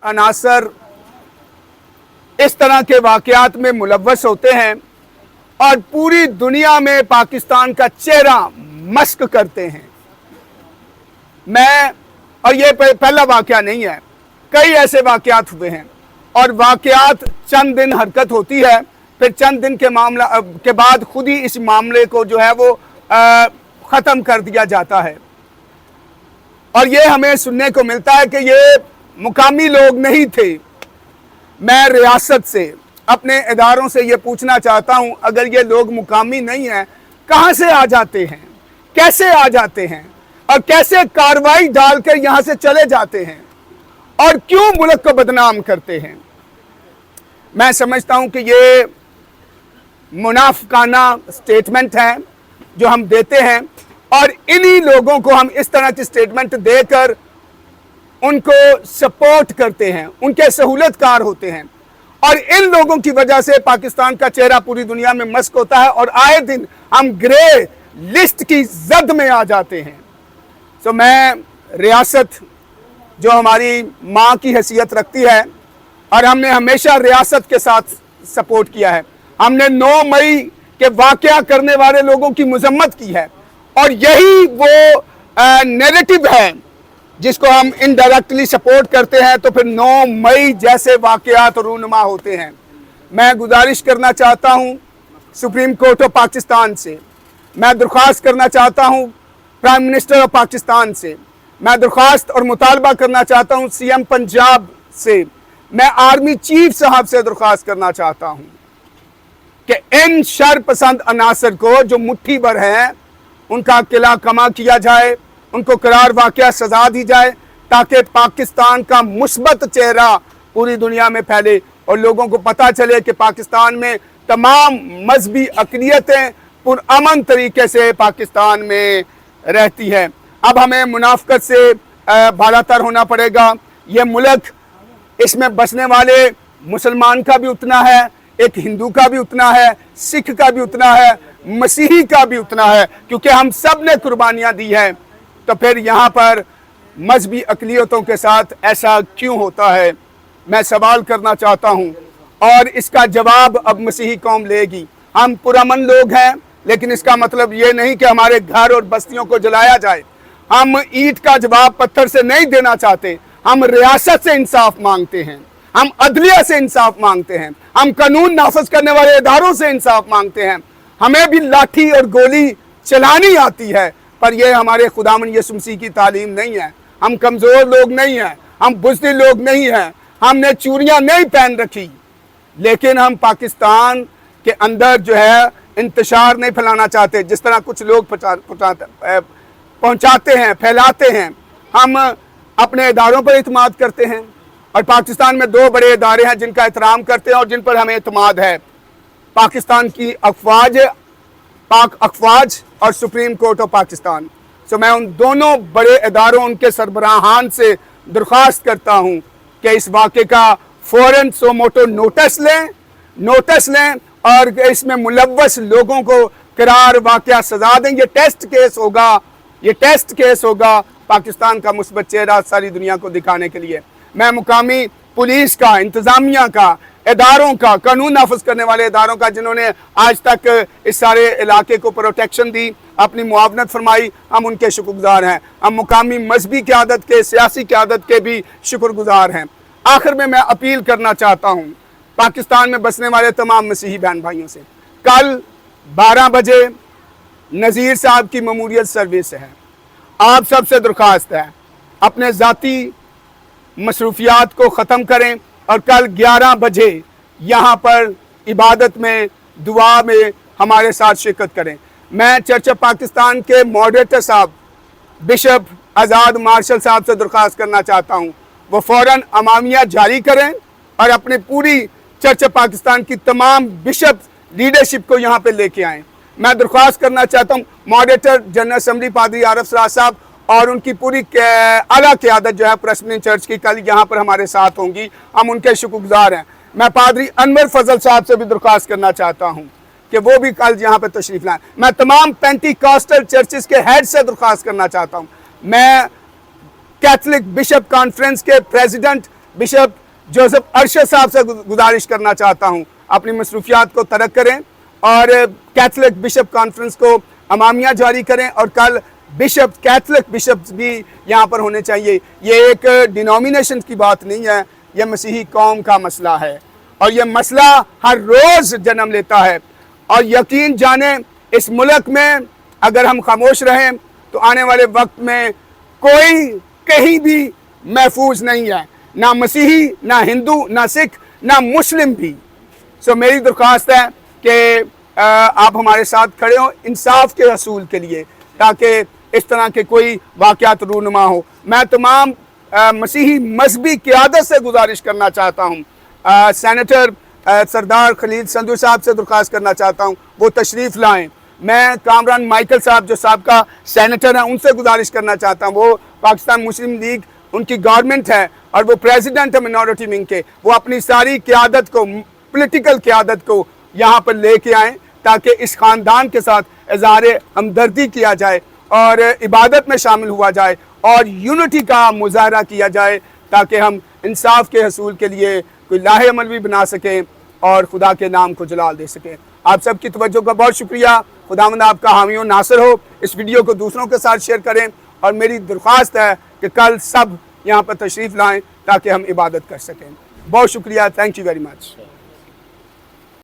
अनासर इस तरह के वाकयात में मुलव्वस होते हैं और पूरी दुनिया में पाकिस्तान का चेहरा मस्क करते हैं। और ये पहला वाकया नहीं है, कई ऐसे वाकयात हुए हैं और वाकयात चंद दिन हरकत होती है, फिर चंद दिन के बाद खुद ही इस मामले को जो है वो ख़त्म कर दिया जाता है। और ये हमें सुनने को मिलता है कि ये मुकामी लोग नहीं थे। मैं रियासत से, अपने इदारों से ये पूछना चाहता हूँ, अगर ये लोग मुकामी नहीं हैं, कहाँ से आ जाते हैं, कैसे आ जाते हैं और कैसे कार्रवाई डालकर यहाँ से चले जाते हैं और क्यों मुल्क को बदनाम करते हैं। मैं समझता हूँ कि ये मुनाफिकाना स्टेटमेंट है जो हम देते हैं और इन्हीं लोगों को हम इस तरह की स्टेटमेंट देकर उनको सपोर्ट करते हैं, उनके सहूलतकार होते हैं और इन लोगों की वजह से पाकिस्तान का चेहरा पूरी दुनिया में मस्क होता है और आए दिन हम ग्रे लिस्ट की जद में आ जाते हैं। तो मैं रियासत जो हमारी माँ की हैसियत रखती है और हमने हमेशा रियासत के साथ सपोर्ट किया है, हमने 9 मई के वाकया करने वाले लोगों की मजम्मत की है और यही वो नैरेटिव है जिसको हम इनडायरेक्टली सपोर्ट करते हैं, तो फिर 9 मई जैसे वाकयात रूनुमा होते हैं। मैं गुजारिश करना चाहता हूँ सुप्रीम कोर्ट ऑफ पाकिस्तान से, मैं दरख्वास्त करना चाहता हूँ प्राइम मिनिस्टर ऑफ पाकिस्तान से, मैं दरख्वास्त और मुतालबा करना चाहता हूँ सीएम पंजाब से, मैं आर्मी चीफ साहब से दरख्वास्त करना चाहता हूँ कि इन शर पसंद अनासर को जो मुट्ठी भर हैं उनका किला कमा किया जाए, उनको करार वाकया सजा दी जाए ताकि पाकिस्तान का मुस्बत चेहरा पूरी दुनिया में फैले और लोगों को पता चले कि पाकिस्तान में तमाम मजहबी अक़लियतें पुरअमन तरीके से पाकिस्तान में रहती है। अब हमें मुनाफिकत से बालातर होना पड़ेगा। ये मुल्क, इसमें बसने वाले मुसलमान का भी उतना है, एक हिंदू का भी उतना है, सिख का भी उतना है, मसीही का भी उतना है, क्योंकि हम सब ने कुर्बानियाँ दी हैं। तो फिर यहाँ पर मजहबी अक़लियतों के साथ ऐसा क्यों होता है, मैं सवाल करना चाहता हूँ और इसका जवाब अब मसीही कौम लेगी। हम पुरअमन लोग हैं, लेकिन इसका मतलब ये नहीं कि हमारे घर और बस्तियों को जलाया जाए। हम ईंट का जवाब पत्थर से नहीं देना चाहते, हम रियासत से इंसाफ मांगते हैं, हम अदलिया से इंसाफ मांगते हैं, हम कानून नाफज करने वाले इदारों से इंसाफ मांगते हैं। हमें भी लाठी और गोली चलानी आती है, पर यह हमारे खुदावन यीशु मसीह की तालीम नहीं है। हम कमज़ोर लोग नहीं हैं, हम बुज़दिल लोग नहीं हैं, हमने चूड़ियाँ नहीं पहन रखी, लेकिन हम पाकिस्तान के अंदर जो है इंतशार नहीं फैलाना चाहते जिस तरह कुछ लोग पहुँचाते हैं, फैलाते हैं। हम अपने इदारों पर इत्मीद करते हैं और पाकिस्तान में 2 बड़े इदारे हैं जिनका एहतराम करते हैं और जिन पर हमें इत्मीद है, पाकिस्तान की अफवाज, पाक अफवाज और सुप्रीम कोर्ट ऑफ पाकिस्तान। तो मैं उन दोनों बड़े इदारों, उनके सरबराहान से दरख्वास्त करता हूँ कि इस वाक़े का फ़ौरन सो मोटो नोटिस लें और इसमें मुलव्वस लोगों को करार वाक़या सजा दें। ये टेस्ट केस होगा पाकिस्तान का मुस्बत चेहरा सारी दुनिया को दिखाने के लिए। मैं मुकामी पुलिस का, इंतज़ामिया का, इदारों का, कानून नाफज करने वाले इदारों का, जिन्होंने आज तक इस सारे इलाके को प्रोटेक्शन दी, अपनी मुआवनत फरमाई, हम उनके शुक्रगुजार हैं। हम मुकामी मजहबी क़यादत के, सियासी क़यादत के भी शुक्रगुजार हैं। आखिर में मैं अपील करना चाहता हूँ पाकिस्तान में बसने वाले तमाम मसीही बहन भाइयों से, कल 12 बजे नज़ीर साहब की मेमोरियल सर्विस है। आप सबसे दरख्वास्त है अपने ज़ाती मसरूफियात को ख़त्म करें और कल 11 बजे यहाँ पर इबादत में, दुआ में हमारे साथ शिरकत करें। मैं चर्च ऑफ पाकिस्तान के मॉडरेटर साहब बिशप आज़ाद मार्शल साहब से दरख्वास्त करना चाहता हूँ, वो फ़ौरन अमामिया जारी करें और अपनी पूरी चर्च ऑफ पाकिस्तान की तमाम बिशप लीडरशिप को यहाँ पे लेके आएँ। मैं दरख्वास्त करना चाहता हूँ मॉडरेटर जनरल असम्बली पादरी आरफ सराज साहब और उनकी पूरी आला क़यादत जो है प्रेस्बिटेरियन चर्च की कल यहाँ पर हमारे साथ होंगी, हम उनके शुक्रगुजार हैं। मैं पादरी अनवर फजल साहब से भी दरख्वास्त करना चाहता हूँ कि वो भी कल यहाँ पे तशरीफ़ लाएँ। मैं तमाम पेंटिकॉस्टल चर्चेस के हेड से दरख्वास्त करना चाहता हूँ। मैं कैथलिक बिशप कॉन्फ्रेंस के प्रेसिडेंट बिशप जोसेफ अरशद साहब से गुजारिश करना चाहता हूँ, अपनी मसरूफियात को तरक करें और कैथलिक बिशप कॉन्फ्रेंस को अमामिया जारी करें और कल बिशप कैथलिक बिशप्स भी यहाँ पर होने चाहिए। ये एक डिनोमिनेशन की बात नहीं है, यह मसीही कौम का मसला है और यह मसला हर रोज़ जन्म लेता है। और यकीन जाने इस मुल्क में अगर हम खामोश रहें तो आने वाले वक्त में कोई कहीं भी महफूज नहीं है, ना मसीही, ना हिंदू, ना सिख, ना मुस्लिम भी। सो मेरी दरख्वास्त है कि आप हमारे साथ खड़े हों इंसाफ के असूल के लिए, ताकि इस तरह के कोई वाक़यात रूनुमा हो। मैं तमाम मसीही मजहबी क़यादत से गुजारिश करना चाहता हूँ, सेनेटर सरदार खलील संधू साहब से दरख्वास्त करना चाहता हूँ वो तशरीफ़ लाएँ। मैं कामरान माइकल साहब जो साबका सेनेटर हैं उनसे गुजारिश करना चाहता हूँ, वो पाकिस्तान मुस्लिम लीग उनकी गवर्नमेंट है और वो प्रेसिडेंट है मिनॉरिटी विंग के, वो अपनी सारी क़यादत को, पॉलिटिकल क़यादत को यहाँ पर लेके आएँ ताकि इस ख़ानदान के साथ इज़हार हमदर्दी किया जाए और इबादत में शामिल हुआ जाए और यूनिटी का मुजाहरा किया जाए, ताकि हम इंसाफ के हसूल के लिए कोई लाहे अमल भी बना सकें और खुदा के नाम को जलाल दे सकें। आप सबकी तवज्जो का बहुत शुक्रिया। खुदावंद आपका हामी व नासिर हो। इस वीडियो को दूसरों के साथ शेयर करें और मेरी दरख्वास्त है कि कल सब यहाँ पर तशरीफ़ लाएँ ताकि हम इबादत कर सकें। बहुत शुक्रिया। Thank you very much.